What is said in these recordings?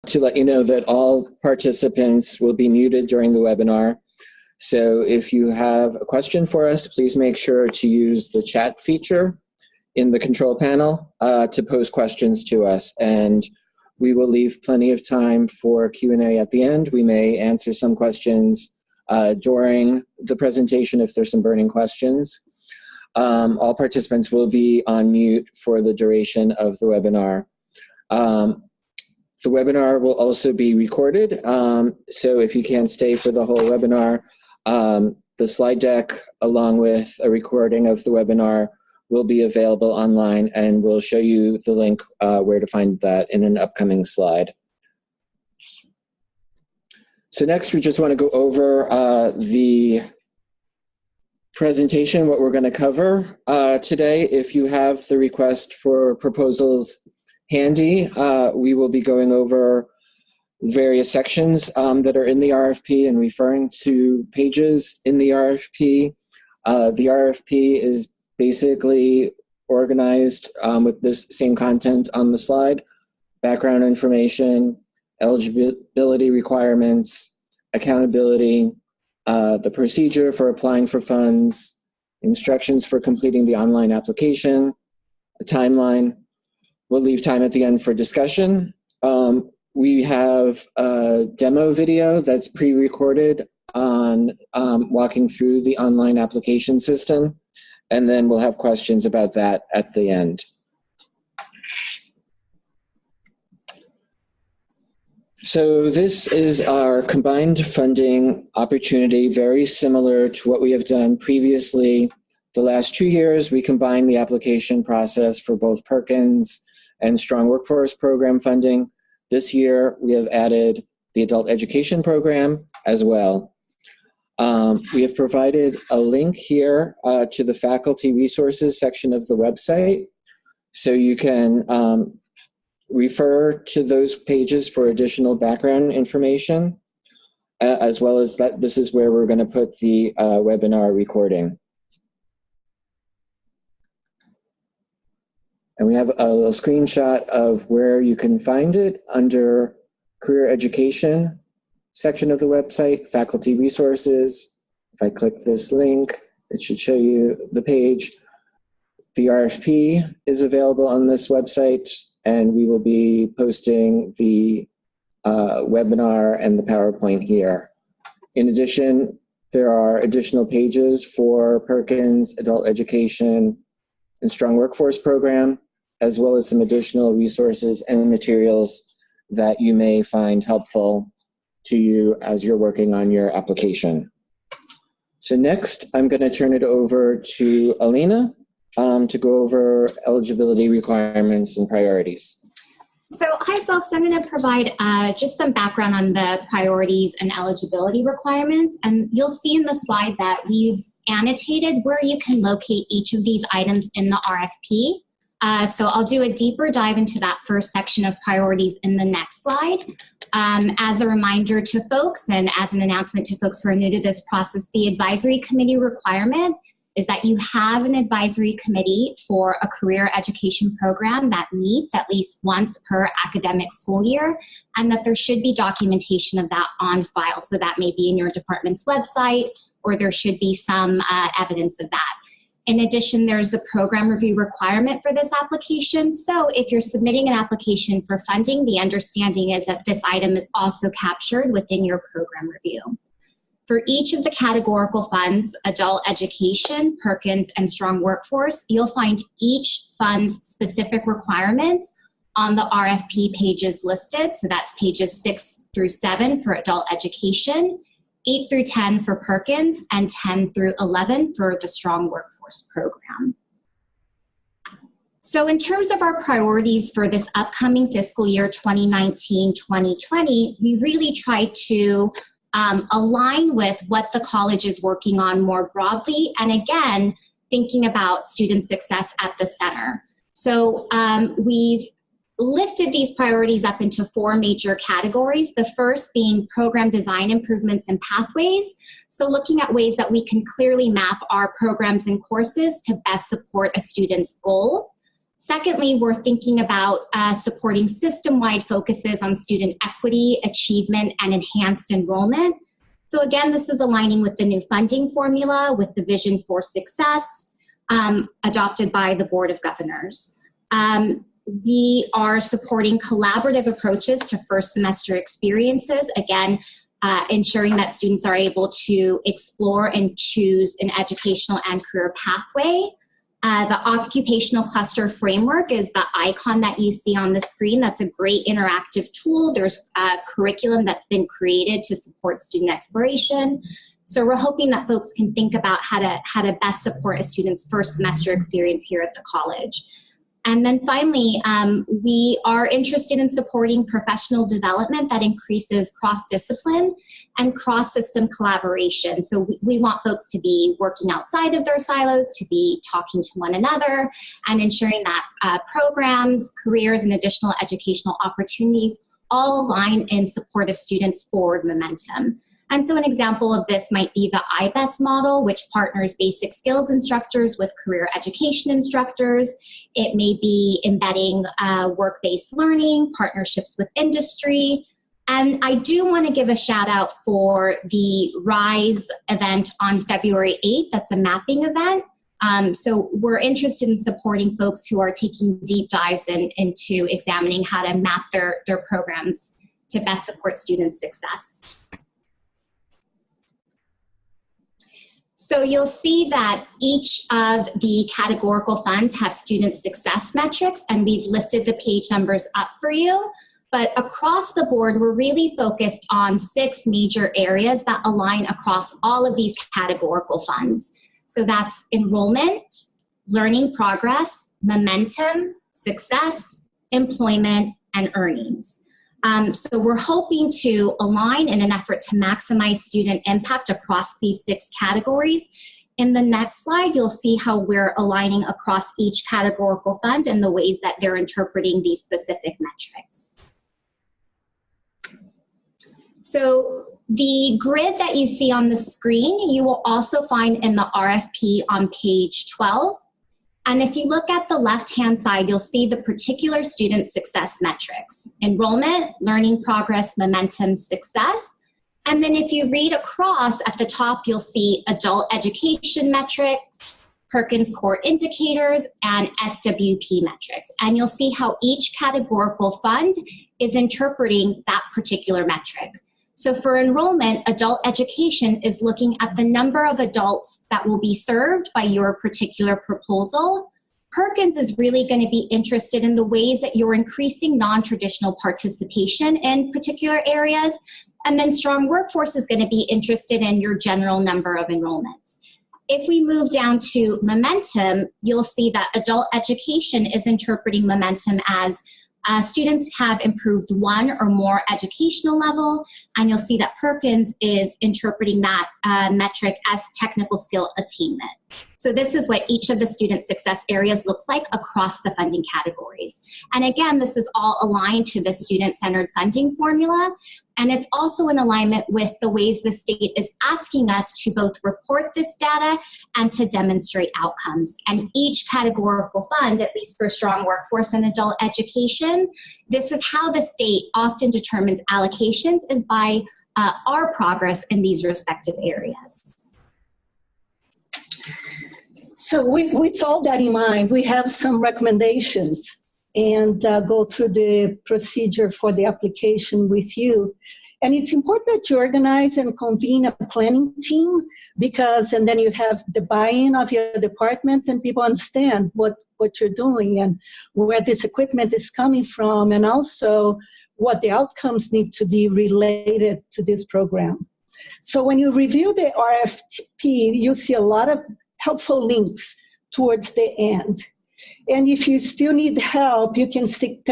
To let you know that all participants will be muted during the webinar. So if you have a question for us, please make sure to use the chat feature in the control panel to pose questions to us. And we will leave plenty of time for Q&A at the end. We may answer some questions during the presentation if there's some burning questions. All participants will be on mute for the duration of the webinar. The webinar will also be recorded, so if you can't stay for the whole webinar, the slide deck along with a recording of the webinar will be available online, and we'll show you the link where to find that in an upcoming slide. So next, we just want to go over the presentation, what we're going to cover today. If you have the request for proposals handy, we will be going over various sections that are in the RFP and referring to pages in the RFP. The RFP is basically organized with this same content on the slide: background information, eligibility requirements, accountability, the procedure for applying for funds, instructions for completing the online application, a timeline. We'll leave time at the end for discussion. We have a demo video that's pre-recorded on walking through the online application system, and then we'll have questions about that at the end. So this is our combined funding opportunity, very similar to what we have done previously. The last 2 years, we combined the application process for both Perkins and Strong Workforce Program funding. This year, we have added the Adult Education Program as well. We have provided a link here to the faculty resources section of the website, so you can refer to those pages for additional background information, as well as that this is where we're going to put the webinar recording. And we have a little screenshot of where you can find it under Career Education section of the website, Faculty Resources. If I click this link, it should show you the page. The RFP is available on this website, and we will be posting the webinar and the PowerPoint here. In addition, there are additional pages for Perkins, Adult Education, and Strong Workforce Program, as well as some additional resources and materials that you may find helpful to you as you're working on your application. So next, I'm going to turn it over to Alina to go over eligibility requirements and priorities. So hi folks, I'm going to provide just some background on the priorities and eligibility requirements, and you'll see in the slide that we've annotated where you can locate each of these items in the RFP. So I'll do a deeper dive into that first section of priorities in the next slide. As a reminder to folks and as an announcement to folks who are new to this process, the advisory committee requirement is that you have an advisory committee for a career education program that meets at least once per academic school year, and that there should be documentation of that on file. So that may be in your department's website, or there should be some evidence of that. In addition, there's the program review requirement for this application. So if you're submitting an application for funding, the understanding is that this item is also captured within your program review. For each of the categorical funds, Adult Education, Perkins, and Strong Workforce, you'll find each fund's specific requirements on the RFP pages listed. So that's pages 6 through 7 for Adult Education, 8 through 10 for Perkins, and 10 through 11 for the Strong Workforce Program. So in terms of our priorities for this upcoming fiscal year 2019-2020, we really try to align with what the college is working on more broadly, and again, thinking about student success at the center. So we've lifted these priorities up into 4 major categories, the first being program design improvements and pathways. So looking at ways that we can clearly map our programs and courses to best support a student's goal. Secondly, we're thinking about supporting system-wide focuses on student equity, achievement, and enhanced enrollment. So again, this is aligning with the new funding formula with the Vision for Success adopted by the Board of Governors. We are supporting collaborative approaches to first semester experiences, again, ensuring that students are able to explore and choose an educational and career pathway. The occupational cluster framework is the icon that you see on the screen. That's a great interactive tool. There's a curriculum that's been created to support student exploration. So we're hoping that folks can think about how to best support a student's first semester experience here at the college. And then finally, we are interested in supporting professional development that increases cross-discipline and cross-system collaboration. So we want folks to be working outside of their silos, to be talking to one another, and ensuring that programs, careers, and additional educational opportunities all align in support of students' forward momentum. And so an example of this might be the IBEST model, which partners basic skills instructors with career education instructors. It may be embedding work-based learning, partnerships with industry. And I do want to give a shout out for the RISE event on February 8th. That's a mapping event. So we're interested in supporting folks who are taking deep dives into examining how to map their programs to best support student success. So you'll see that each of the categorical funds have student success metrics, and we've lifted the page numbers up for you. But across the board, we're really focused on 6 major areas that align across all of these categorical funds. So that's enrollment, learning progress, momentum, success, employment, and earnings. So we're hoping to align in an effort to maximize student impact across these 6 categories. In the next slide, you'll see how we're aligning across each categorical fund and the ways that they're interpreting these specific metrics. So the grid that you see on the screen, you will also find in the RFP on page 12. And if you look at the left-hand side, you'll see the particular student success metrics: enrollment, learning progress, momentum, success. And then if you read across at the top, you'll see adult education metrics, Perkins core indicators, and SWP metrics. And you'll see how each categorical fund is interpreting that particular metric. So for enrollment, adult education is looking at the number of adults that will be served by your particular proposal. Perkins is really going to be interested in the ways that you're increasing non-traditional participation in particular areas. And then Strong Workforce is going to be interested in your general number of enrollments. If we move down to momentum, you'll see that adult education is interpreting momentum as students have improved 1 or more educational level, and you'll see that Perkins is interpreting that metric as technical skill attainment. So this is what each of the student success areas looks like across the funding categories. And again, this is all aligned to the student-centered funding formula, and it's also in alignment with the ways the state is asking us to both report this data and to demonstrate outcomes. And each categorical fund, at least for Strong Workforce and adult education, this is how the state often determines allocations, is by our progress in these respective areas. So with all that in mind, we have some recommendations and go through the procedure for the application with you. And it's important that you organize and convene a planning team, because, and then you have the buy-in of your department and people understand what you're doing and where this equipment is coming from, and also what the outcomes need to be related to this program. So when you review the RFP, you see a lot of helpful links towards the end. And if you still need help, you can seek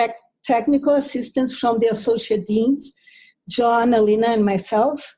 technical assistance from the associate deans, John, Alina, and myself.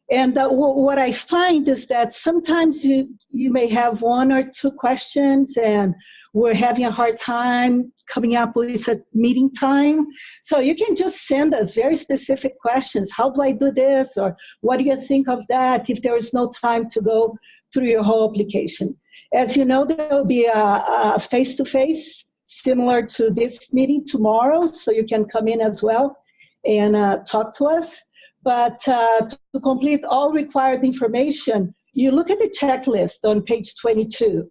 And what I find is that sometimes you may have 1 or 2 questions and we're having a hard time coming up with a meeting time. So you can just send us very specific questions. How do I do this? Or what do you think of that, if there is no time to go through your whole application? As you know, there will be a face-to-face similar to this meeting tomorrow, so you can come in as well and talk to us. But to complete all required information, you look at the checklist on page 22.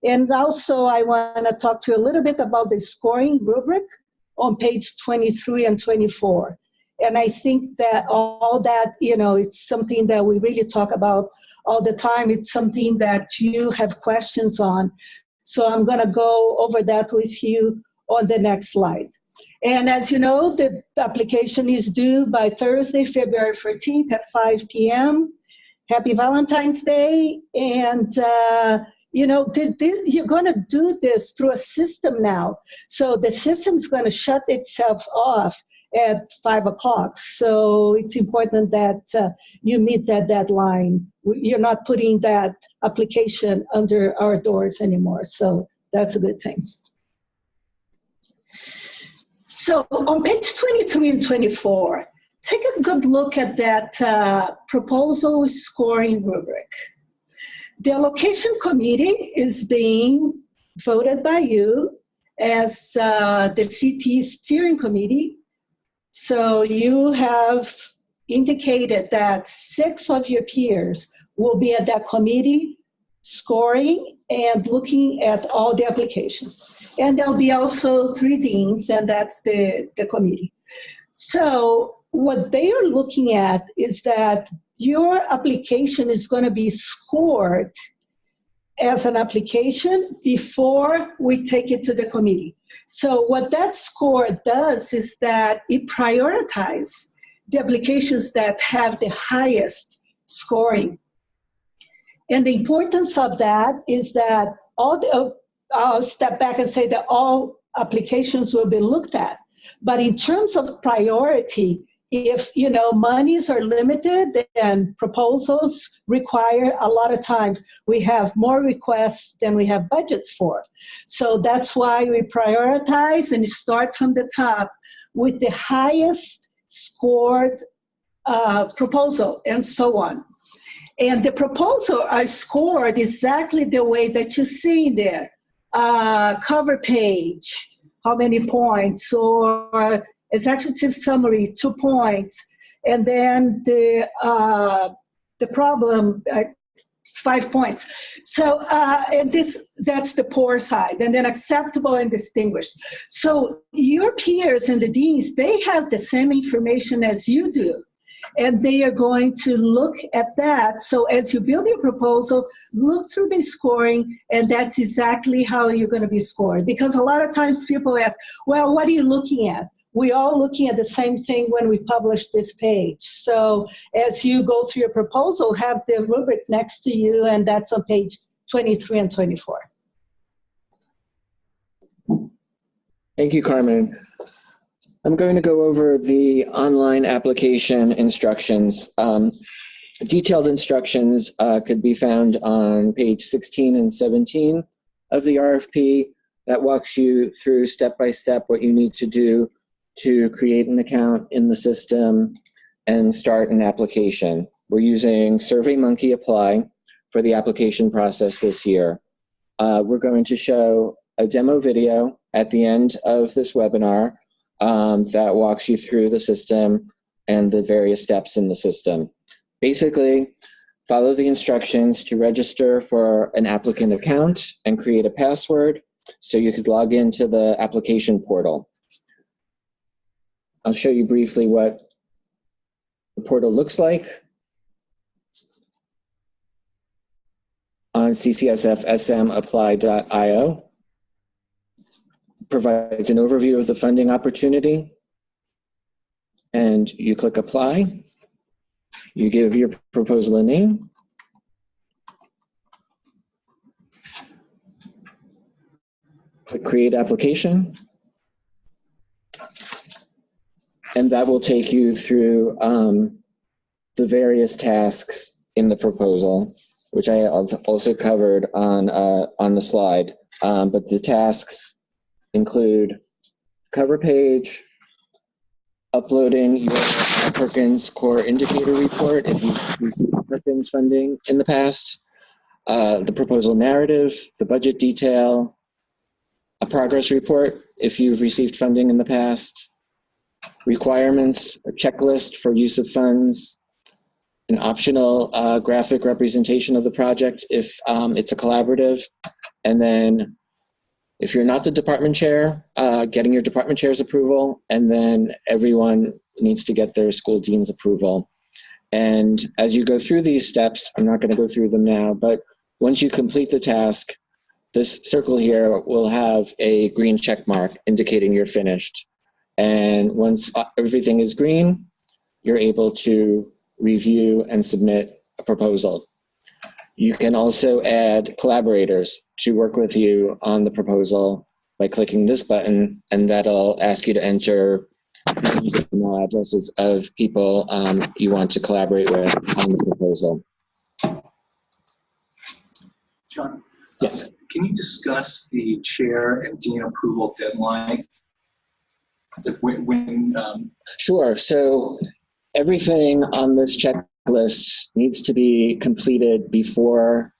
And also, I want to talk to you a little bit about the scoring rubric on page 23 and 24. And I think that all that, it's something that we really talk about all the time. It's something that you have questions on. So I'm going to go over that with you on the next slide. And as you know, the application is due by Thursday, February 14th at 5 p.m. Happy Valentine's Day. And, you're going to do this through a system now. So the system's going to shut itself off at 5 o'clock. So it's important that you meet that deadline. You're not putting that application under our doors anymore. So that's a good thing. So on page 23 and 24, take a good look at that proposal scoring rubric. The allocation committee is being voted by you as the CT steering committee. So you have indicated that 6 of your peers will be at that committee scoring and looking at all the applications. And there'll be also 3 deans, and that's the committee. So what they are looking at is that your application is going to be scored as an application before we take it to the committee. So what that score does is that it prioritizes the applications that have the highest scoring. And the importance of that is that I'll step back and say that all applications will be looked at. But in terms of priority, if monies are limited and proposals require, a lot of times we have more requests than we have budgets for. So that's why we prioritize and start from the top with the highest scored proposal and so on. And the proposal are scored exactly the way that you see there. Cover page, how many points, or executive summary, 2 points, and then the problem, 5 points. So, and that's the poor side, and then acceptable and distinguished. So your peers and the deans, they have the same information as you do, and they are going to look at that. So as you build your proposal, look through the scoring, and that's exactly how you're going to be scored. Because a lot of times people ask, well, what are you looking at? We're all looking at the same thing when we publish this page. So as you go through your proposal, have the rubric next to you, and that's on page 23 and 24. Thank you, Carmen. I'm going to go over the online application instructions. Detailed instructions could be found on page 16 and 17 of the RFP. That walks you through step-by-step what you need to do to create an account in the system and start an application. We're using SurveyMonkey Apply for the application process this year. We're going to show a demo video at the end of this webinar that walks you through the system and the various steps in the system. Basically, follow the instructions to register for an applicant account and create a password so you could log into the application portal. I'll show you briefly what the portal looks like. On ccsfsmapply.io. Provides an overview of the funding opportunity, and you click apply. You give your proposal a name. Click create application. And that will take you through the various tasks in the proposal, which I have also covered on the slide. But the tasks include cover page, uploading your Perkins core indicator report if you've received Perkins funding in the past, the proposal narrative, the budget detail, a progress report if you've received funding in the past, requirements, a checklist for use of funds, an optional graphic representation of the project if it's a collaborative, and then if you're not the department chair, getting your department chair's approval, and then everyone needs to get their school dean's approval. And as you go through these steps, I'm not going to go through them now, but once you complete the task, this circle here will have a green check mark indicating you're finished. And once everything is green, you're able to review and submit a proposal. You can also add collaborators to work with you on the proposal by clicking this button, and that'll ask you to enter the email addresses of people you want to collaborate with on the proposal. John? Yes. Can you discuss the chair and dean approval deadline? Sure. So everything on this checklist needs to be completed before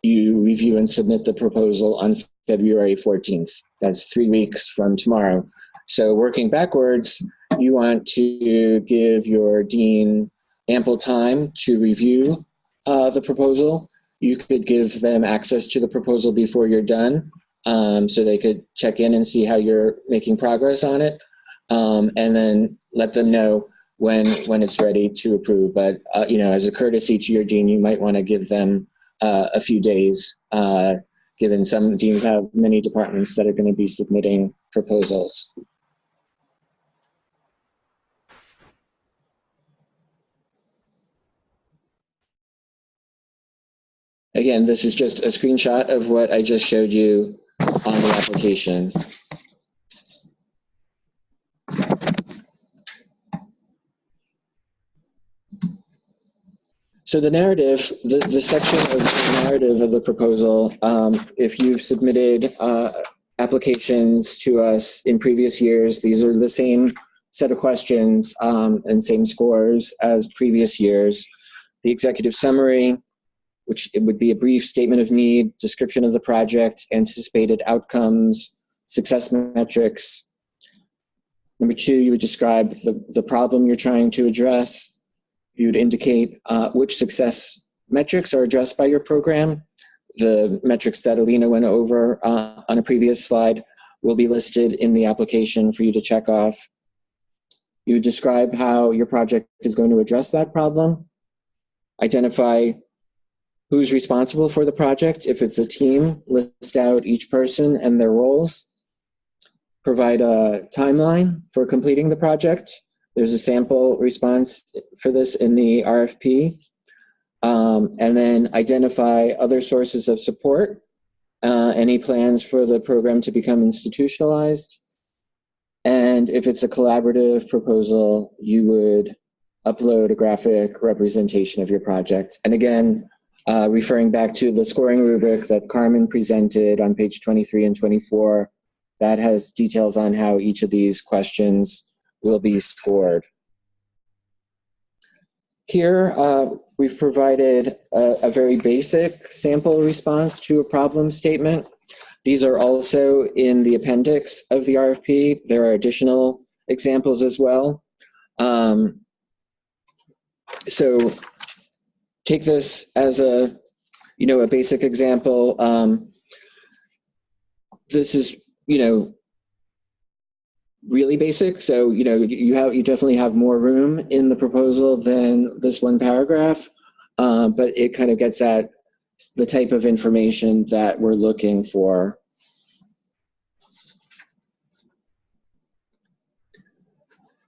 you review and submit the proposal on February 14th. That's 3 weeks from tomorrow. So working backwards, you want to give your dean ample time to review the proposal. You could give them access to the proposal before you're done, so they could check in and see how you're making progress on it, and then let them know when it's ready to approve. But as a courtesy to your dean, you might want to give them a few days, given some deans have many departments that are going to be submitting proposals. Again, this is just a screenshot of what I just showed you on the application. So the narrative, the section of the narrative of the proposal, if you've submitted applications to us in previous years, these are the same set of questions and same scores as previous years. The executive summary, which it would be a brief statement of need, description of the project, anticipated outcomes, success metrics. Number 2, you would describe the problem you're trying to address. You would indicate which success metrics are addressed by your program. The metrics that Alina went over on a previous slide will be listed in the application for you to check off. You would describe how your project is going to address that problem. Identify who's responsible for the project. If it's a team, list out each person and their roles. Provide a timeline for completing the project. There's a sample response for this in the RFP. And then identify other sources of support, any plans for the program to become institutionalized. And if it's a collaborative proposal, you would upload a graphic representation of your project. And again, referring back to the scoring rubric that Carmen presented on page 23 and 24, that has details on how each of these questions will be scored. Here, we've provided a very basic sample response to a problem statement. These are also in the appendix of the RFP. There are additional examples as well. So take this as a basic example. This is, really basic. So, you definitely have more room in the proposal than this one paragraph, but it kind of gets at the type of information that we're looking for.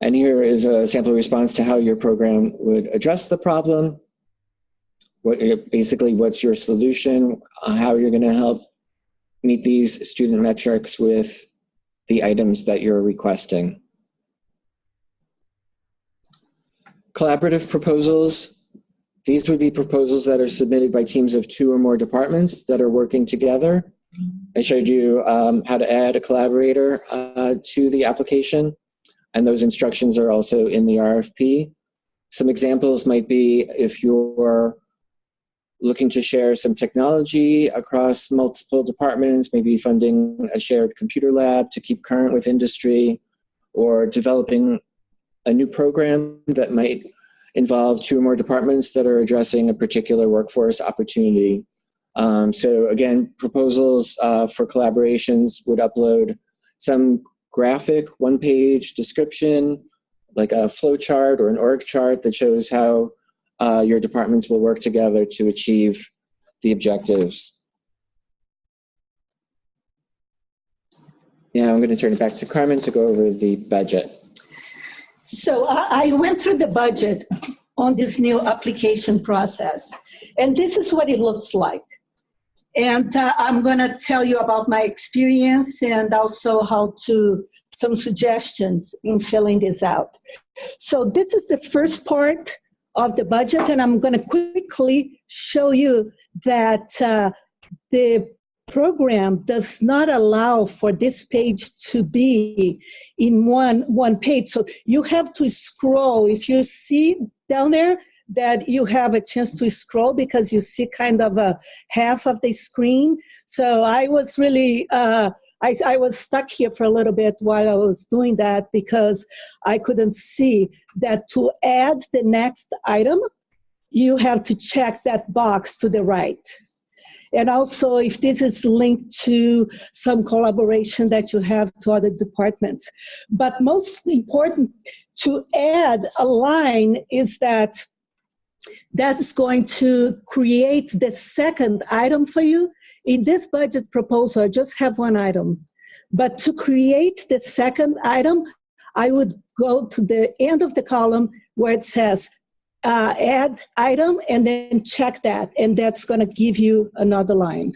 And here is a sample response to how your program would address the problem. Basically, what's your solution? How you're going to help meet these student metrics with the items that you're requesting. Collaborative proposals. These would be proposals that are submitted by teams of 2 or more departments that are working together. I showed you how to add a collaborator to the application, and those instructions are also in the RFP. Some examples might be if you're looking to share some technology across multiple departments, maybe funding a shared computer lab to keep current with industry, or developing a new program that might involve 2 or more departments that are addressing a particular workforce opportunity. So again, proposals for collaborations would upload some graphic 1-page description, like a flow chart or an org chart that shows how your departments will work together to achieve the objectives. Yeah, I'm going to turn it back to Carmen to go over the budget. So I went through the budget on this new application process, and this is what it looks like. And I'm going to tell you about my experience and also some suggestions in filling this out. So this is the first part of the budget, and I'm going to quickly show you that the program does not allow for this page to be in one page. So you have to scroll. If you see down there that you have a chance to scroll because you see kind of a half of the screen. So I was really, I was stuck here for a little bit while I was doing that because I couldn't see that to add the next item, you have to check that box to the right. And also if this is linked to some collaboration that you have to other departments. But most important to add a line is that that's going to create the second item for you. In this budget proposal, I just have one item. But to create the second item, I would go to the end of the column where it says add item and then check that, and that's going to give you another line.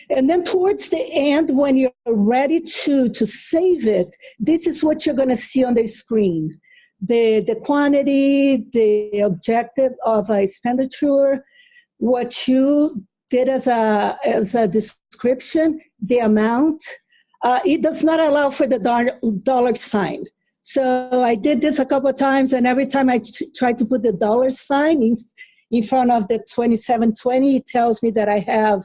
And then towards the end, when you're ready to save it, this is what you're going to see on the screen. The quantity, the objective of expenditure, what you did as a description, the amount. It does not allow for the dollar sign. So I did this a couple of times, and every time I try to put the dollar sign in front of the 2720, it tells me that I have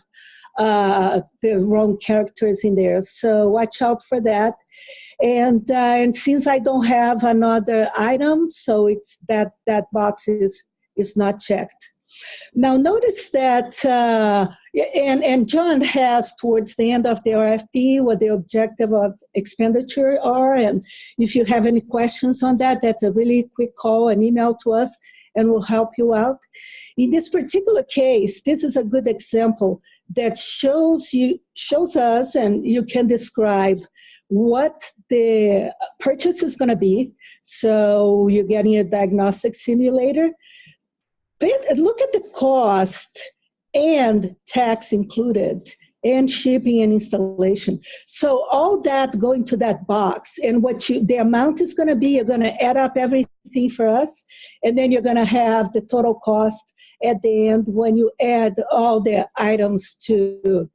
the wrong characters in there. So watch out for that. And since I don't have another item, so it's that box is not checked. Now notice that, and John has towards the end of the RFP what the objective of expenditure are, and if you have any questions on that, that's a really quick call, an email to us, and we'll help you out. In this particular case, this is a good example that shows us, and you can describe what the purchase is going to be. So you're getting a diagnostic simulator. Look at the cost and tax included and shipping and installation. So all that going to that box, and the amount is going to be, you're going to add up everything for us, and then you're going to have the total cost at the end when you add all the items to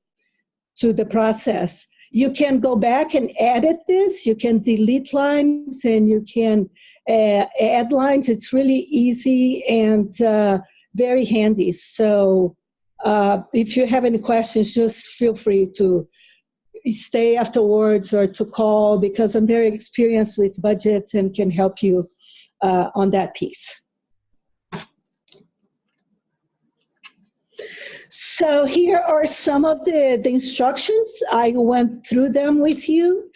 the process. You can go back and edit this. You can delete lines and you can add lines. It's really easy and very handy. So if you have any questions, just feel free to stay afterwards or to call, because I'm very experienced with budgets and can help you on that piece. So here are some of the instructions. I went through them with you,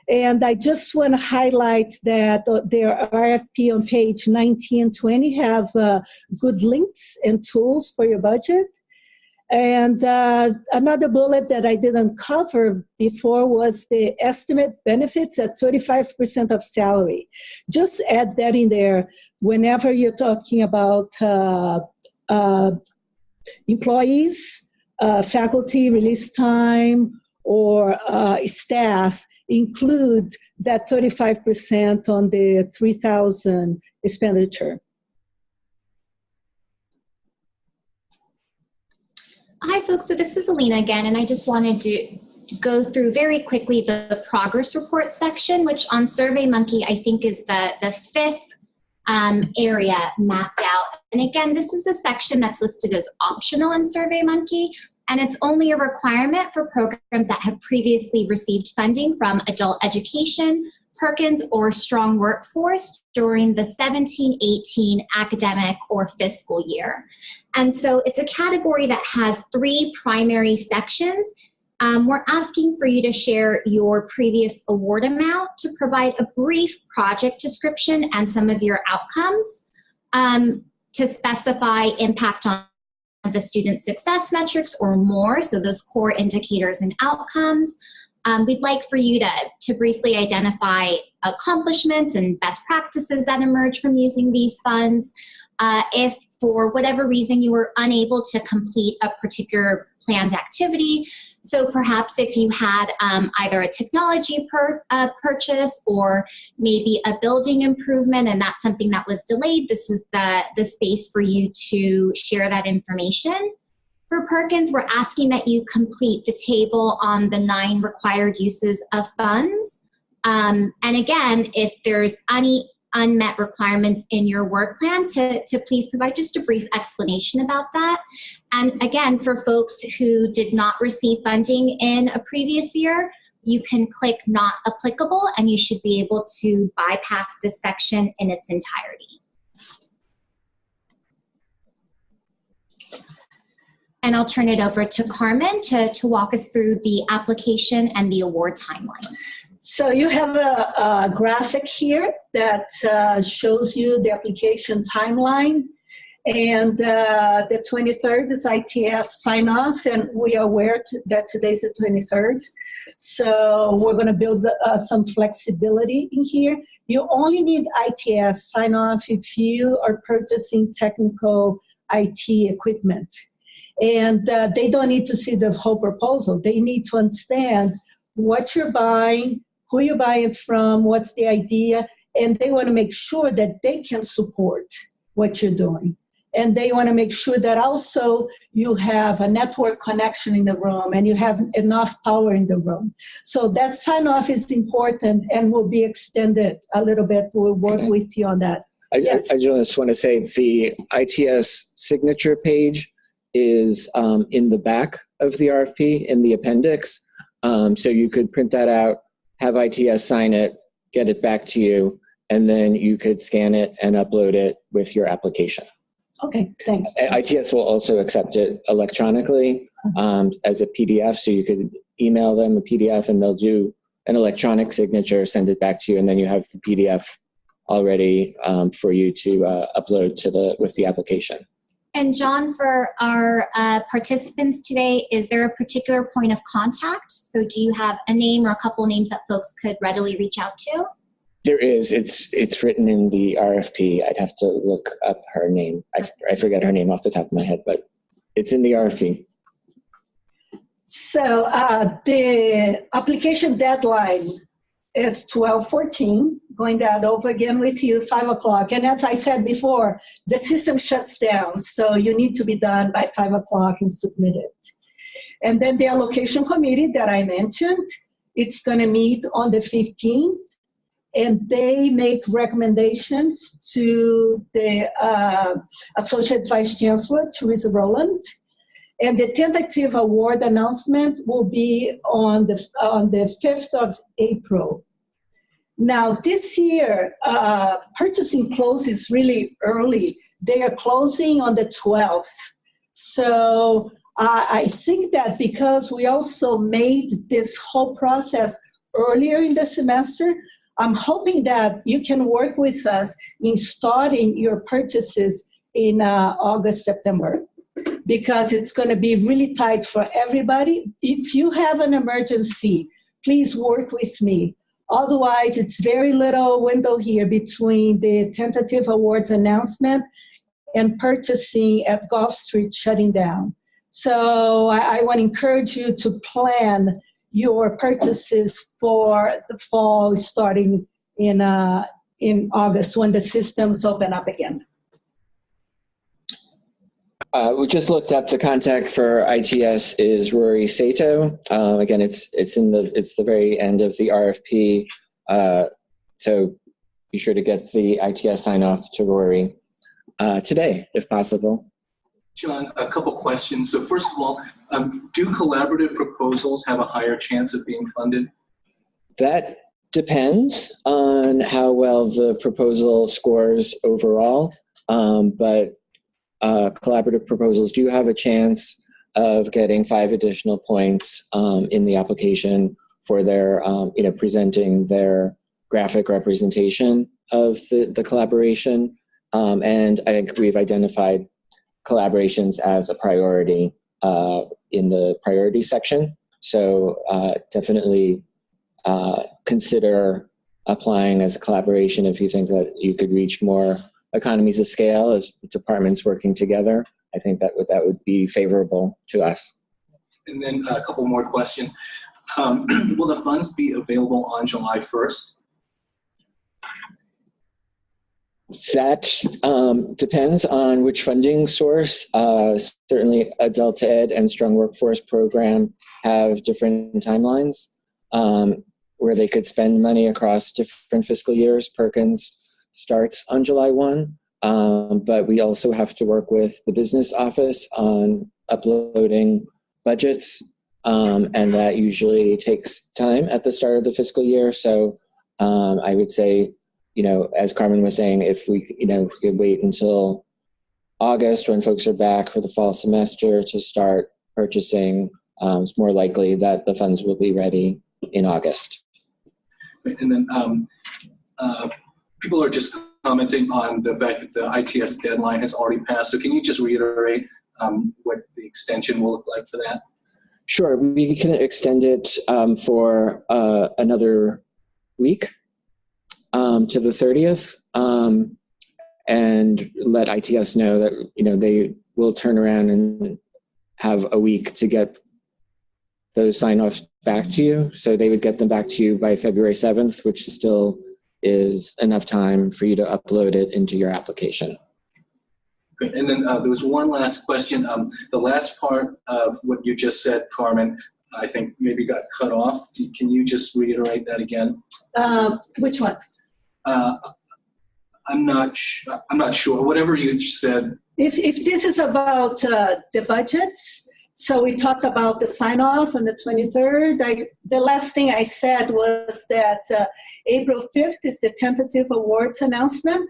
and I just want to highlight that their RFP on page 19 and 20 have good links and tools for your budget. And another bullet that I didn't cover before was the estimate benefits at 35% of salary. Just add that in there whenever you're talking about employees, faculty, release time, or staff. Include that 35% on the 3,000 expenditure. Hi, folks. So this is Alina again, and I just wanted to go through very quickly the progress report section, which on SurveyMonkey I think is the fifth area mapped out And again, this is a section that's listed as optional in SurveyMonkey, and it's only a requirement for programs that have previously received funding from adult education, Perkins, or strong workforce during the 17-18 academic or fiscal year. And so it's a category that has 3 primary sections. We're asking for you to share your previous award amount, to provide a brief project description and some of your outcomes, to specify impact on the student success metrics or more, so those core indicators and outcomes. We'd like for you to briefly identify accomplishments and best practices that emerge from using these funds. If for whatever reason you were unable to complete a particular planned activity, so perhaps if you had either a technology purchase or maybe a building improvement and that's something that was delayed, this is the space for you to share that information. For Perkins, we're asking that you complete the table on the 9 required uses of funds. And again, if there's any unmet requirements in your work plan, to please provide just a brief explanation about that. And again, for folks who did not receive funding in a previous year, you can click not applicable and you should be able to bypass this section in its entirety. And I'll turn it over to Carmen to walk us through the application and the award timeline. So you have a graphic here that shows you the application timeline. And the 23rd is ITS sign-off, and we are aware that today's the 23rd. So we're going to build some flexibility in here. You only need ITS sign-off if you are purchasing technical IT equipment. And they don't need to see the whole proposal. They need to understand what you're buying, who you're buying it from, what's the idea, and they want to make sure that they can support what you're doing. And they want to make sure that also you have a network connection in the room and you have enough power in the room. So that sign-off is important and will be extended a little bit. We'll work with you on that. I just want to say the ITS signature page is in the back of the RFP in the appendix. So you could print that out, have ITS sign it, get it back to you, and then you could scan it and upload it with your application. Okay, thanks. ITS will also accept it electronically as a PDF, so you could email them a PDF and they'll do an electronic signature, send it back to you, and then you have the PDF already for you to upload to with the application. And John, for our participants today, is there a particular point of contact? So do you have a name or a couple names that folks could readily reach out to? There is. It's written in the RFP. I'd have to look up her name. I forget her name off the top of my head, but it's in the RFP. So the application deadline is 12/14. Going that over again with you, 5 o'clock. And as I said before, the system shuts down, so you need to be done by 5 o'clock and submit it. And then the allocation committee that I mentioned, it's going to meet on the 15th, and they make recommendations to the Associate Vice Chancellor, Teresa Rowland. And the tentative award announcement will be on the 5th of April. Now, this year, purchasing closes really early. They are closing on the 12th. So I think that because we also made this whole process earlier in the semester, I'm hoping that you can work with us in starting your purchases in August, September, because it's going to be really tight for everybody. If you have an emergency, please work with me. Otherwise, it's very little window here between the tentative awards announcement and purchasing at Gulf Street shutting down. So I want to encourage you to plan your purchases for the fall starting in August when the systems open up again. We just looked up the contact for ITS is Rory Sato. Again, it's the very end of the RFP. So be sure to get the ITS sign off to Rory. today, if possible. John, a couple questions. So first of all, do collaborative proposals have a higher chance of being funded? That depends on how well the proposal scores overall, but collaborative proposals do have a chance of getting 5 additional points in the application for their, presenting their graphic representation of the collaboration. And I think we've identified collaborations as a priority in the priority section. So definitely consider applying as a collaboration if you think that you could reach more economies of scale as departments working together. I think that would be favorable to us. And then a couple more questions. Will the funds be available on July 1st? That depends on which funding source. Certainly Adult Ed and Strong Workforce Program have different timelines where they could spend money across different fiscal years. Perkins starts on July 1, but we also have to work with the business office on uploading budgets, and that usually takes time at the start of the fiscal year. So I would say, as Carmen was saying, if we could wait until August when folks are back for the fall semester to start purchasing, it's more likely that the funds will be ready in August. And then people are just commenting on the fact that the ITS deadline has already passed. So can you just reiterate what the extension will look like for that? Sure, we can extend it for another week to the 30th, and let ITS know that they will turn around and have a week to get those sign-offs back to you. So they would get them back to you by February 7th, which still is enough time for you to upload it into your application. Great. And then there was one last question. The last part of what you just said, Carmen, I think maybe got cut off. Can you just reiterate that again? Which one? I'm not sure. Whatever you said. If this is about the budgets, so we talked about the sign-off on the 23rd. The last thing I said was that April 5th is the tentative awards announcement.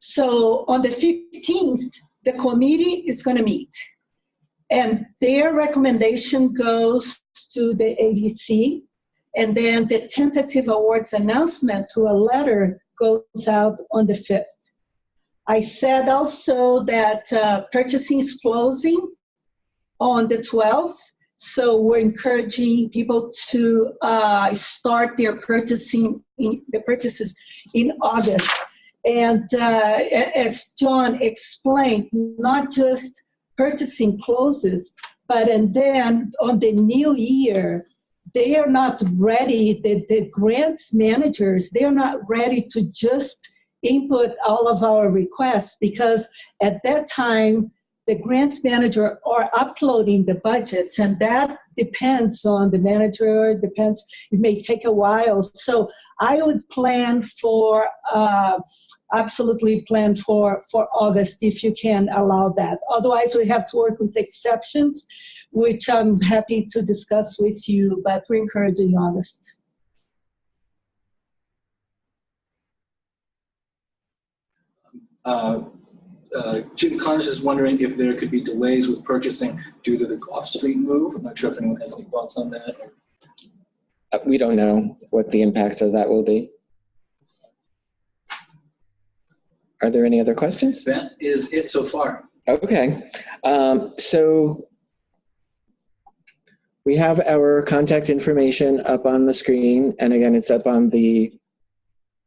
So on the 15th, the committee is going to meet. And their recommendation goes to the ADC. And then the tentative awards announcement through a letter goes out on the 5th. I said also that purchasing is closing on the 12th. So we're encouraging people to start their purchases in August. And as John explained, not just purchasing closes, but and then on the new year, they are not ready, the grants managers, they are not ready to just input all of our requests, because at that time, the grants manager are uploading the budgets, and that depends on the manager, it may take a while. So I would absolutely plan for August if you can allow that. Otherwise, we have to work with exceptions, which I'm happy to discuss with you, but we're encouraging August. Jim Connors is wondering if there could be delays with purchasing due to the off-street move. I'm not sure if anyone has any thoughts on that. We don't know what the impact of that will be. Are there any other questions? That is it so far. Okay. So we have our contact information up on the screen. And again, it's up on the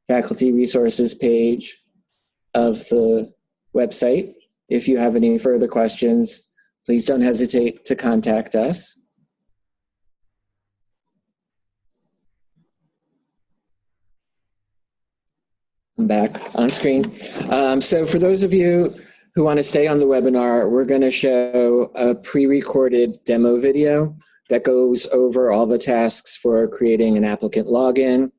faculty resources page of the website. If you have any further questions, please don't hesitate to contact us. I'm back on screen. So for those of you who want to stay on the webinar, we're going to show a pre-recorded demo video that goes over all the tasks for creating an applicant login,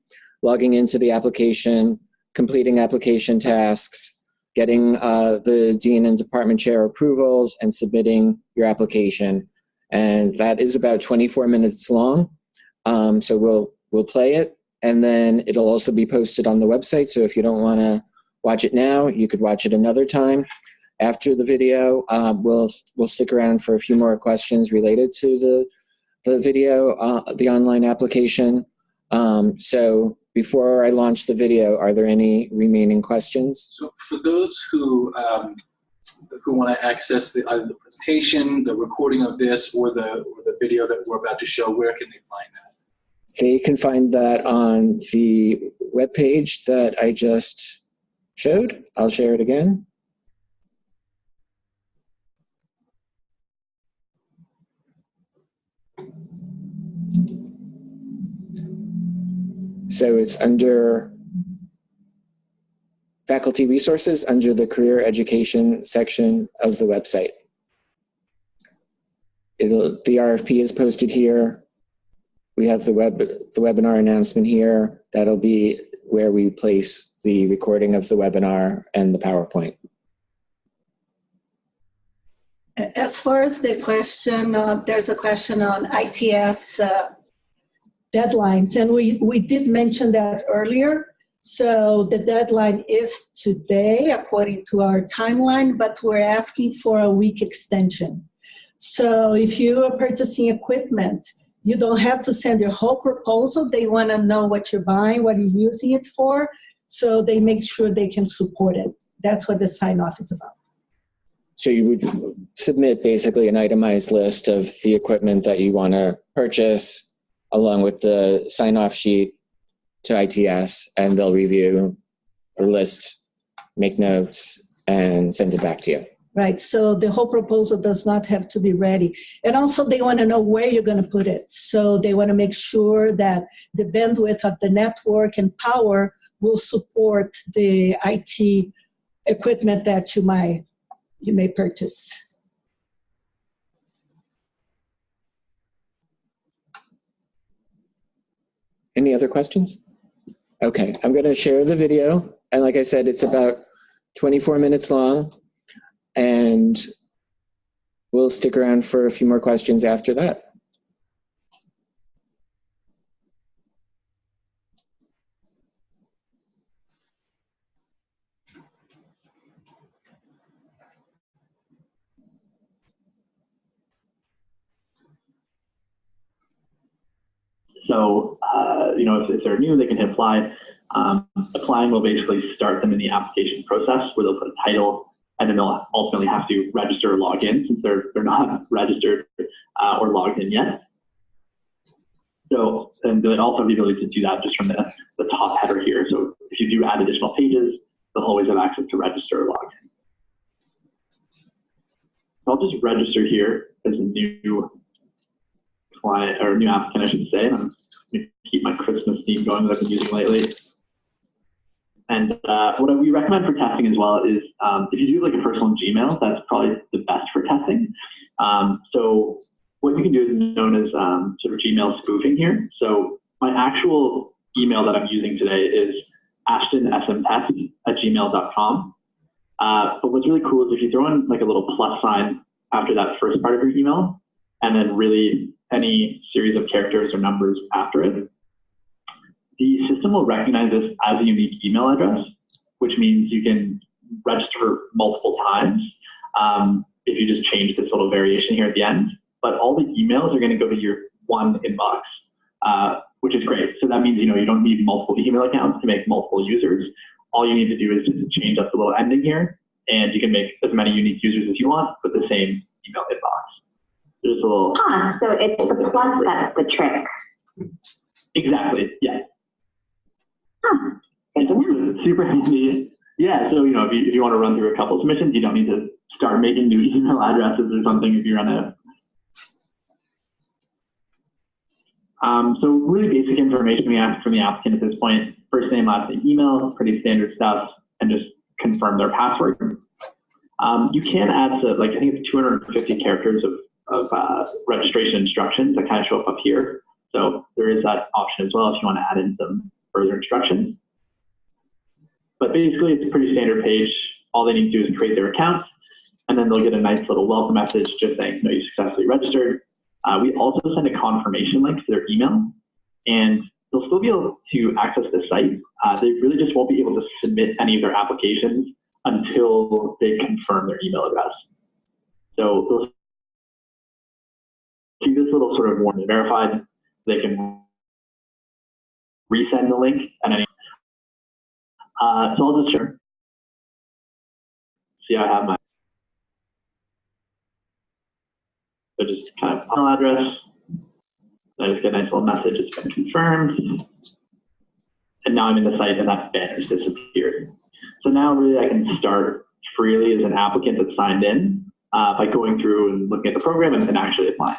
logging into the application, completing application tasks, getting the dean and department chair approvals, and submitting your application. And that is about 24 minutes long. So we'll play it, and then it'll also be posted on the website. So if you don't want to watch it now, you could watch it another time. After the video, we'll stick around for a few more questions related to the video, the online application. So before I launch the video, are there any remaining questions? So for those who want to access either the presentation, the recording of this, or the video that we're about to show, where can they find that? They can find that on the webpage that I just showed. I'll share it again. So it's under faculty resources, under the career education section of the website. The RFP is posted here. We have the webinar announcement here. That'll be where we place the recording of the webinar and the PowerPoint. As far as the question, there's a question on ITS deadlines, and we did mention that earlier. So the deadline is today, according to our timeline, but we're asking for a week extension. So if you are purchasing equipment, you don't have to send your whole proposal. They want to know what you're buying, what you're using it for, so they make sure they can support it. That's what the sign-off is about. So you would submit basically an itemized list of the equipment that you want to purchase, along with the sign-off sheet to ITS, and they'll review the list, make notes, and send it back to you. Right, so the whole proposal does not have to be ready. And also they want to know where you're going to put it. So they want to make sure that the bandwidth of the network and power will support the IT equipment that you may purchase. Any other questions? Okay, I'm going to share the video. And like I said, it's about 24 minutes long. And we'll stick around for a few more questions after that. So, if they're new, they can hit apply. Applying will basically start them in the application process, where they'll put a title, and then they'll ultimately have to register or log in, since they're not registered or logged in yet. So, and they also have the ability to do that just from the top header here. So if you do add additional pages, they'll always have access to register or log in. So I'll just register here as a new client, or new applicant, I should say. And I'm going to keep my Christmas theme going that I've been using lately. And what we recommend for testing as well is if you do like a personal Gmail, that's probably the best for testing. So what you can do is known as sort of Gmail spoofing here. So my actual email that I'm using today is ashtonSMtest@gmail.com. But what's really cool is if you throw in like a little plus sign after that first part of your email, and then really any series of characters or numbers after it, the system will recognize this as a unique email address, which means you can register multiple times if you just change this little variation here at the end. But all the emails are going to go to your one inbox, which is great. So that means you don't need multiple email accounts to make multiple users. All you need to do is just change up the little ending here, and you can make as many unique users as you want with the same email inbox. There's a little. So it's the plus that's the trick. Exactly. Yeah. It's super handy. Yeah, so if you want to run through a couple of submissions, you don't need to start making new email addresses or something if you run out. So really basic information we ask from the applicant at this point: first name, last name, email, pretty standard stuff, and just confirm their password. You can add I think it's 250 characters of registration instructions that kind of show up here. So there is that option as well if you want to add in some further instructions. But basically, it's a pretty standard page. all they need to do is create their account, and then they'll get a nice little welcome message just saying, you successfully registered. We also send a confirmation link to their email, and they'll still be able to access the site. They really just won't be able to submit any of their applications until they confirm their email address. So they'll see this little sort of warning verified. They can resend the link at any. So I'll just share. See, I have my. So just kind of email address. I just get a nice little message. It's been confirmed. And now I'm in the site, and that banner's disappeared. So now really I can start freely as an applicant that's signed in by going through and looking at the program and actually applying.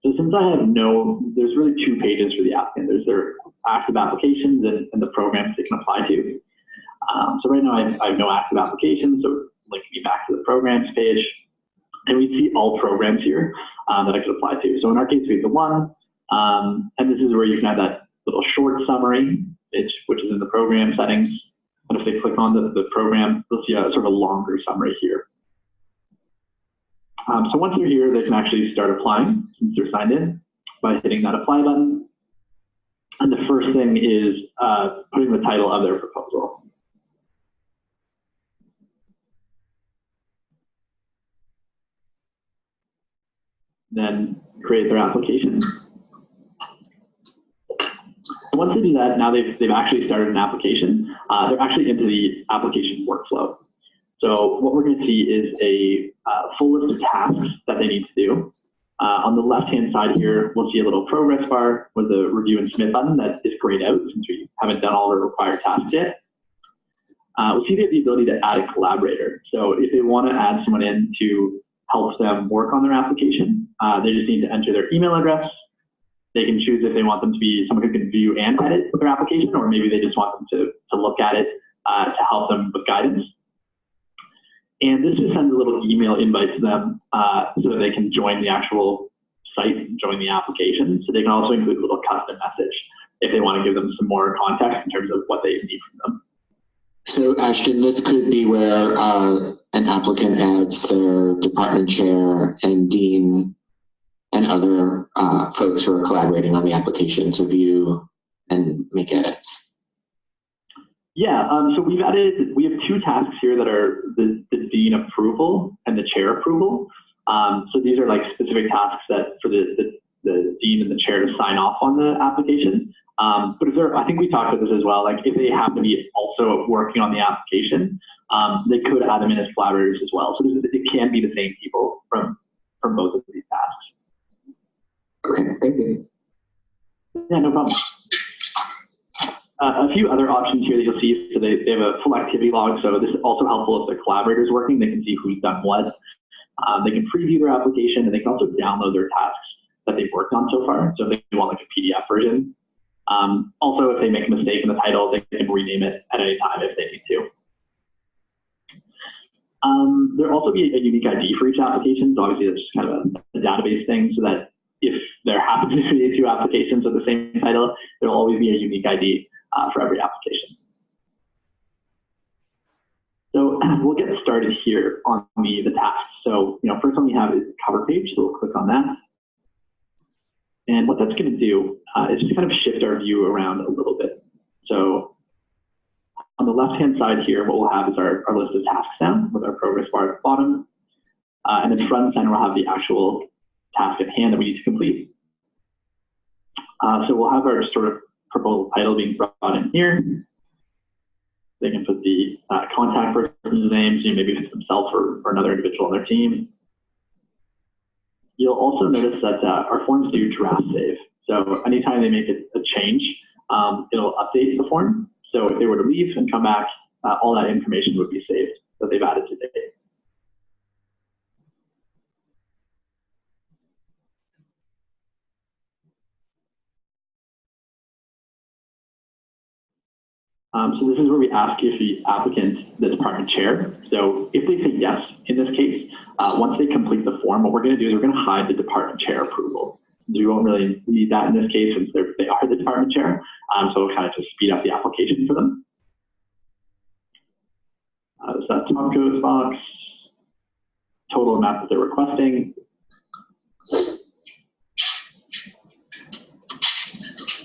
So since I have there's really two pages for the applicant. There's their active applications and the programs they can apply to. So right now I have no active applications, so linking me back to the programs page. And we see all programs here that I could apply to. So in our case, we have the one, and this is where you can have that little short summary, which is in the program settings. And if they click on the program, they'll see a sort of a longer summary here. So once they're here, they can actually start applying since they're signed in by hitting that apply button. And the first thing is putting the title of their proposal. Then create their application. So once they do that, now they've actually started an application. They're actually into the application workflow. So what we're going to see is a full list of tasks that they need to do. On the left-hand side here, we'll see a little progress bar with a review and submit button that is grayed out since we haven't done all the required tasks yet. We'll see they have the ability to add a collaborator. So if they want to add someone in to help them work on their application, they just need to enter their email address. They can choose if they want them to be someone who can view and edit their application, or maybe they just want them to look at it to help them with guidance. And this just sends a little email invite to them so that they can join the actual site and join the application. So they can also include a little custom message if they want to give them some more context in terms of what they need from them. So Ashton, this could be where an applicant adds their department chair and dean and other folks who are collaborating on the application to view and make edits. Yeah, so we have two tasks here that are the dean approval and the chair approval. So these are like specific tasks that for the dean and the chair to sign off on the application. But if I think we talked about this as well, like if they happen to be also working on the application, they could add them in as collaborators as well. So it can be the same people from both of these tasks. Okay, thank you. Yeah, no problem. A few other options here that you'll see. So they have a full activity log. So this is also helpful if the collaborator is working. They can see who's done what. They can preview their application, and they can also download their tasks that they've worked on so far. So if they want like a PDF version. Also, if they make a mistake in the title, they can rename it at any time if they need to. There'll also be a unique ID for each application. So obviously, that's just kind of a database thing, so that if there happen to be two applications with the same title, there'll always be a unique ID for every application. So we'll get started here on the tasks. So first one we have is the cover page. So we'll click on that. And what that's going to do is just kind of shift our view around a little bit. So on the left-hand side here, what we'll have is our list of tasks down with our progress bar at the bottom. And then front and center, we'll have the actual task at hand that we need to complete. So we'll have our sort of proposal title being brought in here. They can put the contact person's name, so maybe if it's themselves or another individual on their team. You'll also notice that our forms do draft save. So anytime they make a change, it'll update the form. So if they were to leave and come back, all that information would be saved that they've added to date. So this is where we ask if the applicant, the department chair. So if they say yes, in this case, once they complete the form, what we're going to do is we're going to hide the department chair approval. We won't really need that in this case since they are the department chair. So it'll kind of just speed up the application for them. There's that top codes box, total amount that they're requesting.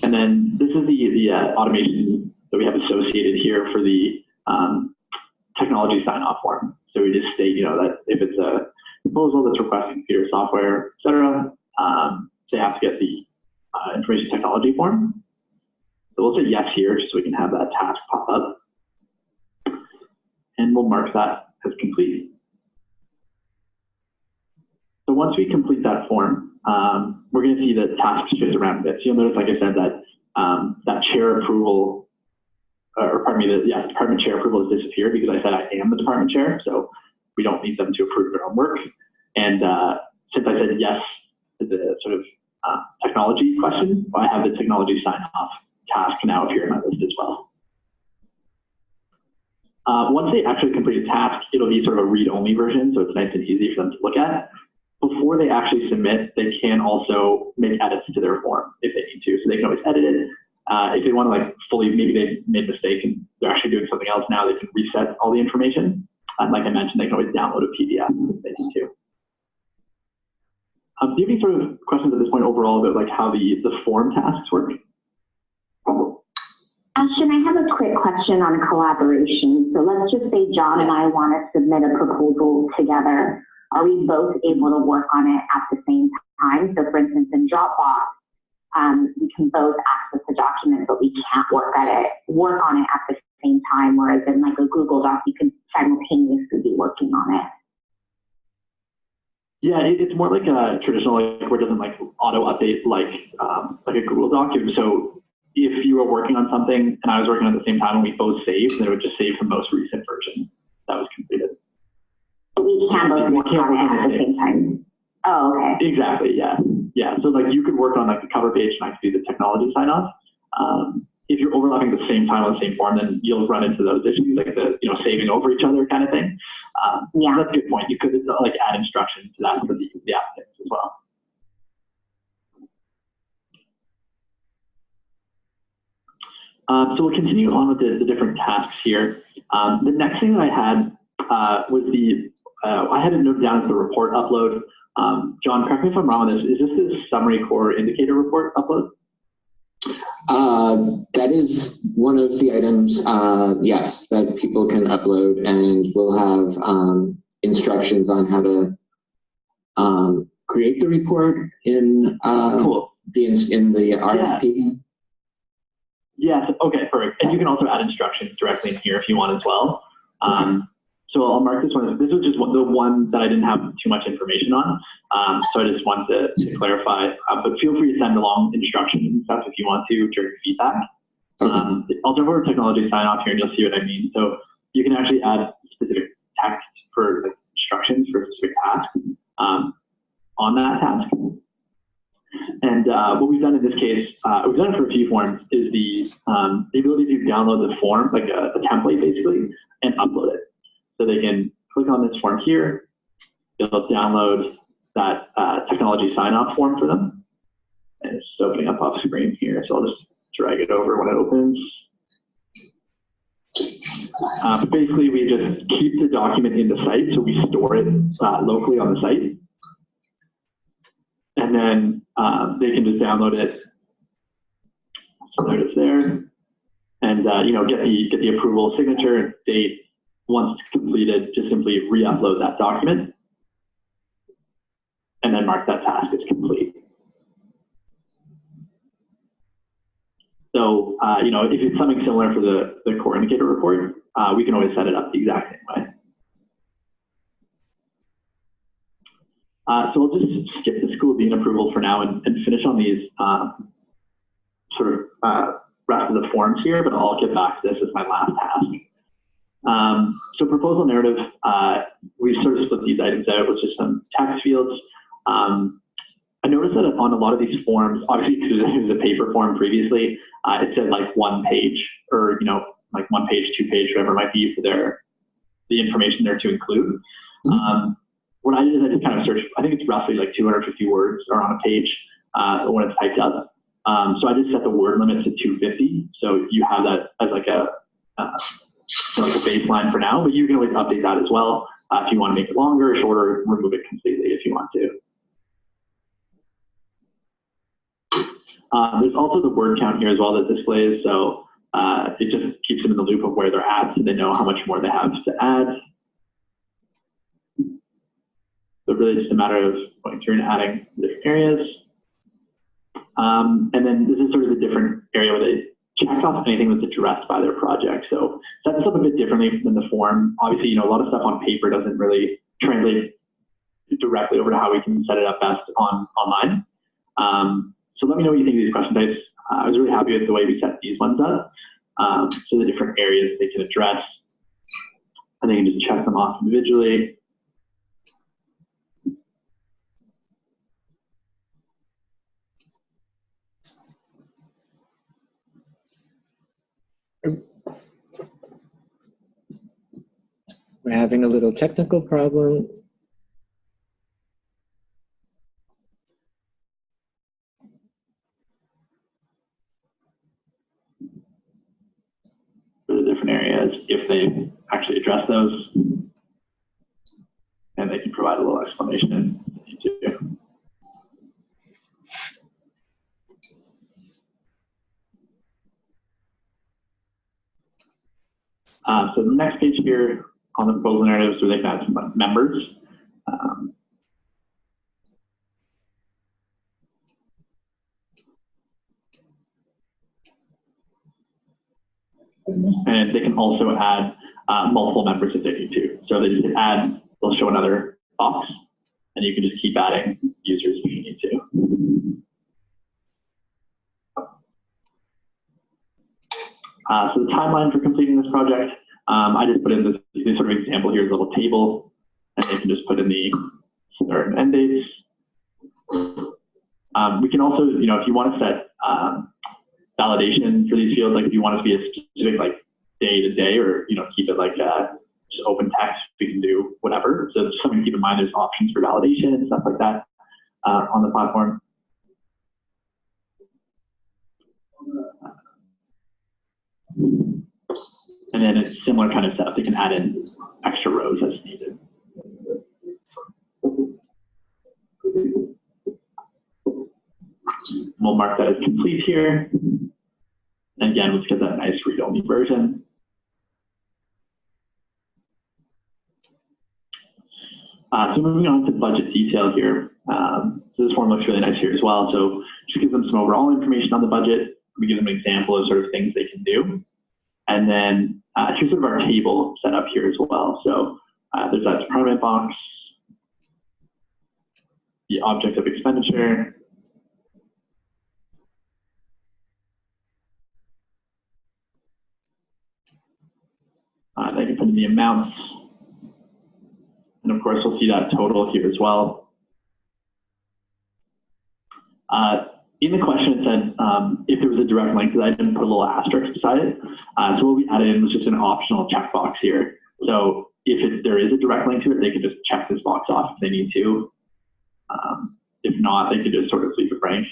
And then this is the automation that we have associated here for the technology sign-off form. So we just state, that if it's a proposal that's requesting computer software, et cetera, they have to get the information technology form. So we'll say yes here, just so we can have that task pop up. And we'll mark that as complete. So once we complete that form, we're going to see the tasks shift around a bit. So you'll notice, like I said, that that chair approval, or pardon me, department chair approval has disappeared because I said I am the department chair, so we don't need them to approve their own work. And since I said yes to the sort of technology question, I have the technology sign-off task now appear in my list as well. Once they actually complete a task, it'll be sort of a read-only version, so it's nice and easy for them to look at. Before they actually submit, they can also make edits to their form if they need to. So they can always edit it. If they want to fully, maybe they made a mistake and they're actually doing something else now, they can reset all the information. And like I mentioned, they can always download a PDF if they need to. Do you have any sort of questions at this point overall about how the form tasks work? Ashton, I have a quick question on collaboration. So let's just say John and I want to submit a proposal together. Are we both able to work on it at the same time? So for instance, in Dropbox, we can both access the document, but we can't work on it at the same time, whereas in a Google Doc, you can simultaneously be working on it. Yeah, it's more like a traditional, where it doesn't auto update like a Google Doc. So if you were working on something and I was working at the same time and we both saved, then it would just save the most recent version that was completed. We can both work on it at the same time. Oh, okay. Exactly, yeah. Yeah, so you could work on the cover page and I could do the technology sign-off. If you're overlapping at the same time on the same form, then you'll run into those issues, the saving over each other kind of thing. Yeah. That's a good point. You could add instructions to that for the applicants as well. So we'll continue on with the different tasks here. The next thing that I had was I had it noted down as the report upload. John, correct me if I'm wrong on this. Is this the summary core indicator report upload? That is one of the items, yes, that people can upload, and we'll have instructions on how to create the report in cool. in the RFP. Yes. Okay. Perfect. And you can also add instructions directly in here if you want as well. So I'll mark this one. This was just the one that I didn't have too much information on. So I just wanted to clarify. But feel free to send along instructions and stuff if you want to during feedback. I'll jump over technology sign off here and you'll see what I mean. So you can actually add specific text for instructions for specific tasks on that task. And what we've done in this case, we've done it for a few forms, is the ability to download the form, like a template basically, and upload it. So they can click on this form here, it'll download that technology sign-off form for them. And it's just opening up off screen here, so I'll just drag it over when it opens. But basically, we just keep the document in the site, so we store it locally on the site. And then they can just download it. So there it is there. And get the approval signature, date. Once it's completed, just simply re-upload that document and then mark that task as complete. So, if it's something similar for the core indicator report, we can always set it up the exact same way. So I'll just skip the school dean approval for now and finish on these rest of the forms here, but I'll get back to this as my last task. So proposal narrative, we've sort of split these items out with just some text fields. I noticed that on a lot of these forms, obviously because it was a paper form previously, it said one page or, 1 page, 2 page, whatever it might be for the information there to include. What I did is I just kind of searched, I think it's roughly 250 words are on a page when it's typed up. So I just set the word limit to 250. So you have that as like a baseline for now, but you can always update that as well if you want to make it longer, shorter, remove it completely if you want to. There's also the word count here as well that displays, so it just keeps them in the loop of where they're at so they know how much more they have to add. So really just a matter of going through and adding different areas. And then this is sort of the different area where they check off anything that's addressed by their project. So that's up a bit differently than the form. Obviously, a lot of stuff on paper doesn't really translate directly over to how we can set it up best online. So let me know what you think of these question types. I was really happy with the way we set these ones up. So the different areas they can address, and they can just check them off individually. We're having a little technical problem. For the different areas, if they actually address those, and they can provide a little explanation if they need to. So the next page here on the proposal narratives, where they can add some members. And they can also add multiple members if they need to. So they just hit add, they'll show another box, and you can just keep adding users if you need to. So the timeline for completing this project, I just put in this sort of example here, a little table, and they can just put in the start and end dates. We can also, if you want to set validation for these fields, like if you want it to be a specific like day to day, or keep it like just open text, we can do whatever. So just something to keep in mind. There's options for validation and stuff like that on the platform. And then it's similar kind of setup. They can add in extra rows as needed. We'll mark that as complete here. And again, let's get that nice read-only version. So moving on to budget detail here. So this form looks really nice here as well. So just gives them some overall information on the budget. We give them an example of sort of things they can do. And then here's sort of our table set up here as well. So there's that department box, the object of expenditure, they can put in the amounts, and of course we'll see that total here as well. In the question it said if there was a direct link to that, I didn't put a little asterisk beside it. So what we added in was just an optional checkbox here. So if there is a direct link to it, they can just check this box off if they need to. If not, they could just sort of leave a blank.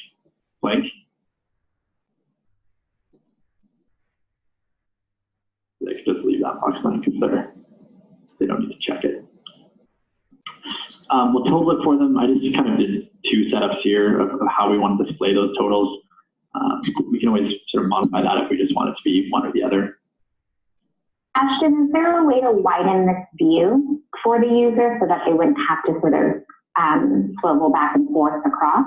They could just leave that box blank if they don't need to check it. We'll total it for them. I just kind of did two setups here of how we want to display those totals. We can always sort of modify that if we just want it to be one or the other. Ashton, is there a way to widen this view for the user so that they wouldn't have to sort of swivel back and forth across?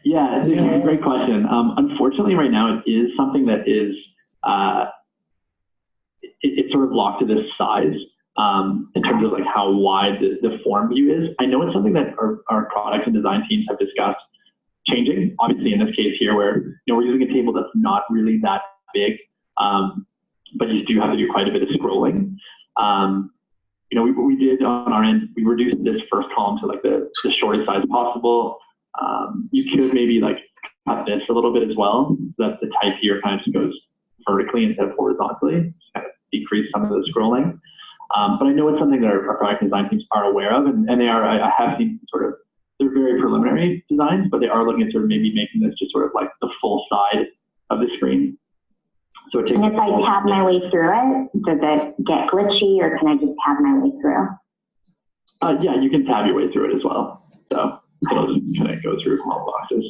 Yeah, it's a great question. Unfortunately, right now it is something that is it's sort of locked to this size in terms of like how wide the form view is. I know it's something that our product and design teams have discussed changing. Obviously, in this case here, where we're using a table that's not really that big, but you do have to do quite a bit of scrolling. What we did on our end, we reduced this first column to like the shortest size possible. You could maybe like cut this a little bit as well, so that the type here kind of just goes vertically instead of horizontally, just kind of decrease some of the scrolling. But I know it's something that our product design teams are aware of, and they are. I have seen sort of, they're very preliminary designs, but they are looking at sort of maybe making this just sort of like the full side of the screen. So it takes. And if I tab my way through it, does it get glitchy, or can I just tab my way through? Yeah, you can tab your way through it as well. So it'll just kind of go through all the boxes.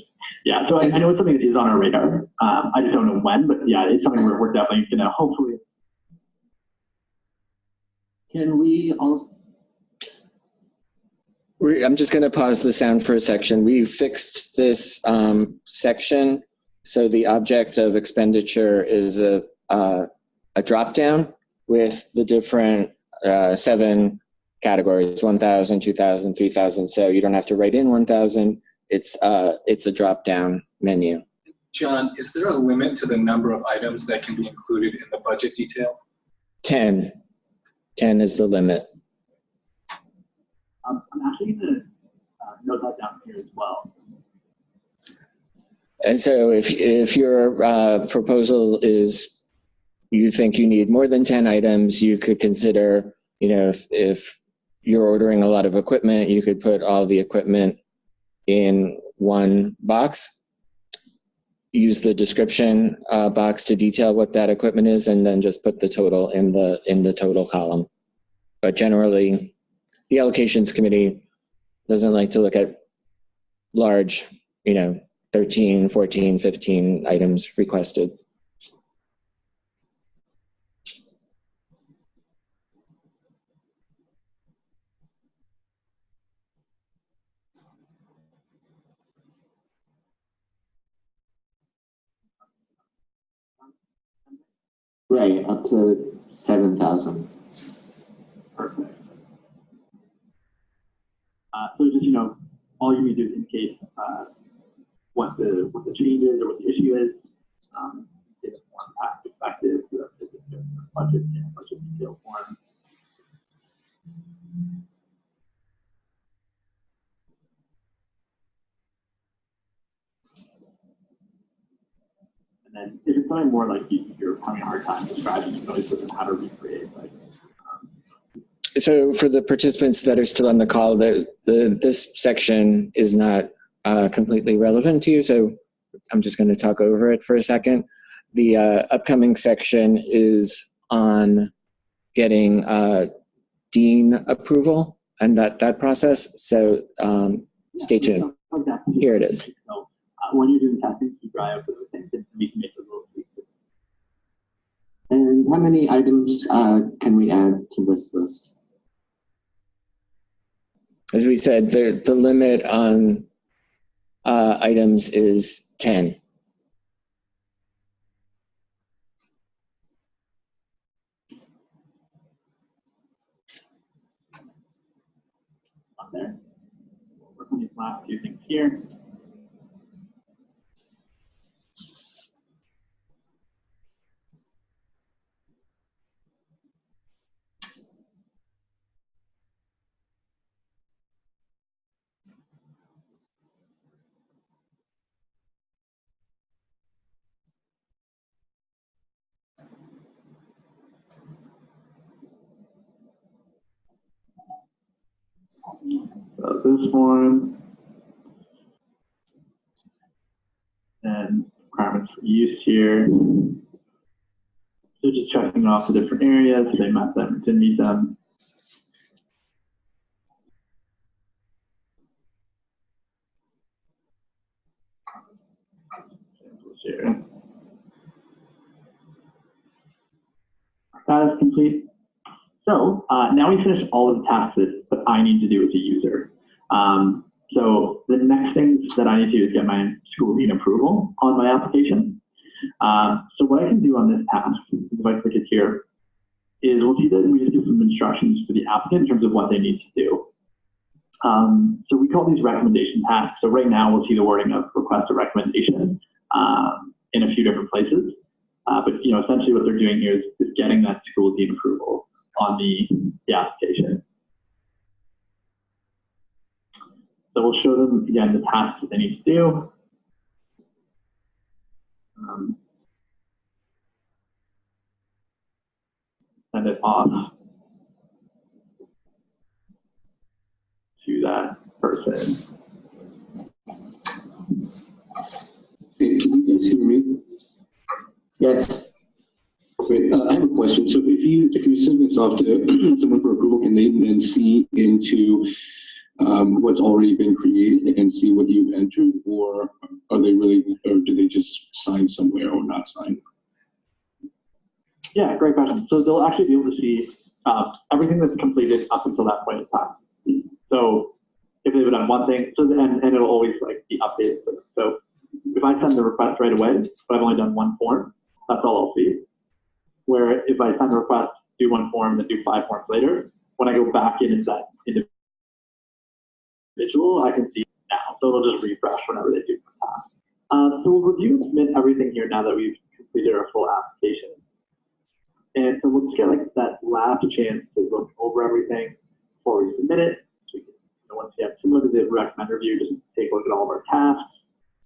Yeah, so I know it's something that is on our radar. I just don't know when, but yeah, it's something we're definitely going to hopefully. Can we also? I'm just going to pause the sound for a section. We fixed this section, so the object of expenditure is a drop down with the different 7 categories: 1,000, 2,000, 3,000. So you don't have to write in 1,000. It's a drop down menu. John, is there a limit to the number of items that can be included in the budget detail? 10. 10 is the limit. I'm actually going to note that down here as well. And so if your proposal is, you think you need more than 10 items, you could consider, if you're ordering a lot of equipment, you could put all the equipment in one box, use the description box to detail what that equipment is, and then just put the total in the total column. But generally, the allocations committee doesn't like to look at large, 13, 14, 15 items requested. Right, up to 7,000. Perfect. So just, all you need to do is indicate what the change is or what the issue is. It's one task effective, so that's the budget detail form. And then if it's something more like you're having a hard time describing, you can always look at how to recreate. So for the participants that are still on the call, this section is not completely relevant to you, so I'm just going to talk over it for a second. The upcoming section is on getting dean approval and that process, so stay tuned. Here it is. So when you're doing testing, keep your eye out for those things, and we can make those little tweaks. And how many items can we add to this list? As we said, the limit on items is 10. Up there. We'll work on these last few things here. So this one, and requirements for use here. So just checking off the different areas, they met them, didn't meet them. Here. That is complete. So now we finished all of the tasks that I need to do as a user. So the next things that I need to do is get my school dean approval on my application. So what I can do on this task, if I click it here, is we'll see that we just give some instructions for the applicant in terms of what they need to do. So we call these recommendation tasks. So right now we'll see the wording of request a recommendation in a few different places. But essentially what they're doing here is getting that school dean approval on the application. So we'll show them again the tasks that they need to do. Send it off to that person. Hey, can you guys hear me? Yes. it's off to someone for approval, can they then see into what's already been created and see what you've entered, or are they really, or do they just sign somewhere or not sign? Yeah, great question. So they'll actually be able to see everything that's completed up until that point in time. So if they've done one thing, so and it'll always like be updated for them. So if I send the request right away, but I've only done one form, that's all I'll see. Where if I send the request, do one form, then do 5 forms later, when I go back into that individual, I can see now. So it'll just refresh whenever they do the task. So we'll review and submit everything here now that we've completed our full application. And so we'll just get like that last chance to look over everything before we submit it. So we can, once we have submitted the recommend review, just take a look at all of our tasks.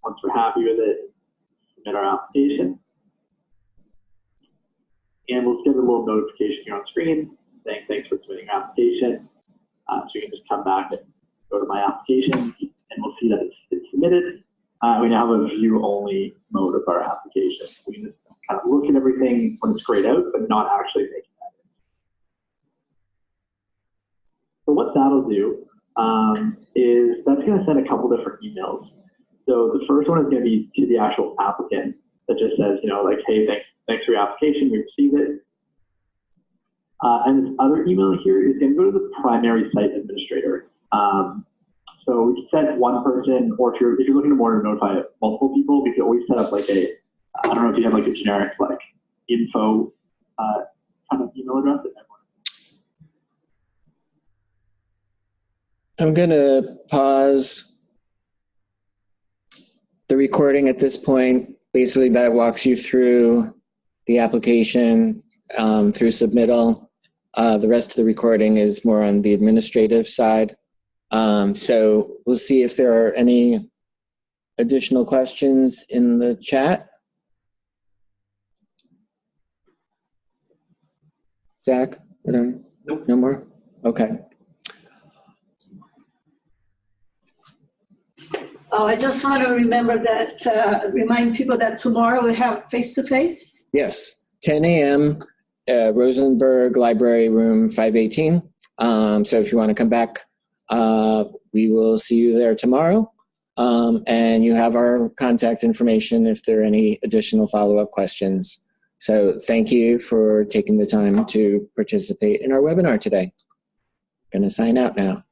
Once we're happy with it, submit our application. And we'll get a little notification here on screen saying thanks for submitting your application. So you can just come back and go to my application, and we'll see that it's submitted. We now have a view-only mode of our application. We can just kind of look at everything when it's grayed out, but not actually make that. So what that'll do is that's going to send a couple different emails. So the first one is going to be to the actual applicant that just says, like, hey, thanks for your application, we received it. And this other email here is going to go to the primary site administrator. So we can set one person, or if you're looking to more notify multiple people, we can always set up like a, I don't know if you have like a generic like info kind of email address. I'm going to pause the recording at this point. Basically, that walks you through the application through submittal. The rest of the recording is more on the administrative side. So we'll see if there are any additional questions in the chat. Zach, are there no more? Okay. Oh, I just want to remind people that tomorrow we have face-to-face. Yes, 10 a.m. Rosenberg Library Room 518. So if you want to come back, we will see you there tomorrow. And you have our contact information if there are any additional follow-up questions. So thank you for taking the time to participate in our webinar today. Going to sign out now.